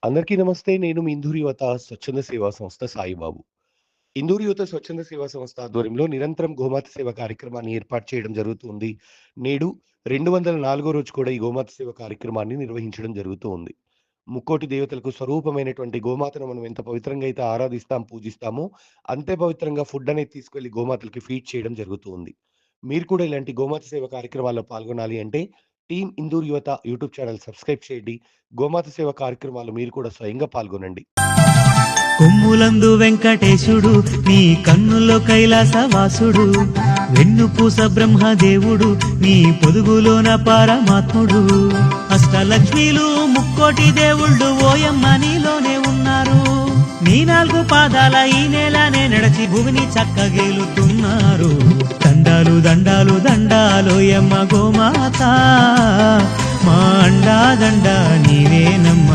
అందరికీ నమస్తే. నేను మీ ఇందూరు యువత స్వచ్ఛంద సేవా సంస్థ సాయిబాబు. ఇందూరు యువత స్వచ్ఛంద సేవా సంస్థ ఆధ్వర్యంలో నిరంతరం గోమాత సేవ కార్యక్రమాన్ని ఏర్పాటు చేయడం జరుగుతుంది. నేడు 204 రోజు కూడా ఈ గోమాత సేవ కార్యక్రమాన్ని నిర్వహించడం జరుగుతూ ఉంది. ముక్కోటి దేవతలకు స్వరూపమైనటువంటి గోమాతను మనం ఎంత పవిత్రంగా అయితే ఆరాధిస్తాం, పూజిస్తామో అంతే పవిత్రంగా ఫుడ్ అనేది తీసుకెళ్ళి గోమాతలకి ఫీడ్ చేయడం జరుగుతూ ఉంది. మీరు కూడా ఇలాంటి గోమాత సేవ కార్యక్రమాల్లో పాల్గొనాలి అంటే టీమ్ ఇందూరు యువత యూట్యూబ్ ఛానల్ సబ్స్క్రైబ్ చేయండి. గోమాత సేవ కార్యక్రమాల్లో మీరు కూడా స్వయంగా పాల్గొనండి. కొమ్ములందు వెంకటేశుడు నీ కన్నుల్లో కైలాసవాసుడు, వెన్నుపూస బ్రహ్మదేవుడు నీ పొదుగులోన పరమాత్ముడు, అష్టలక్ష్మీలు ముక్కోటి దేవుళ్ళు ఓయమ్మ నీలోనే ఉన్నారు. నీ 4 పాదాల ఈ నేలనే నడిచి భూమిని చక్కగేలుతున్నారు. దండాలు దండాలు దండాలోయమ్మ గోమాత, మా అండా దండ నీవేనమ్మ.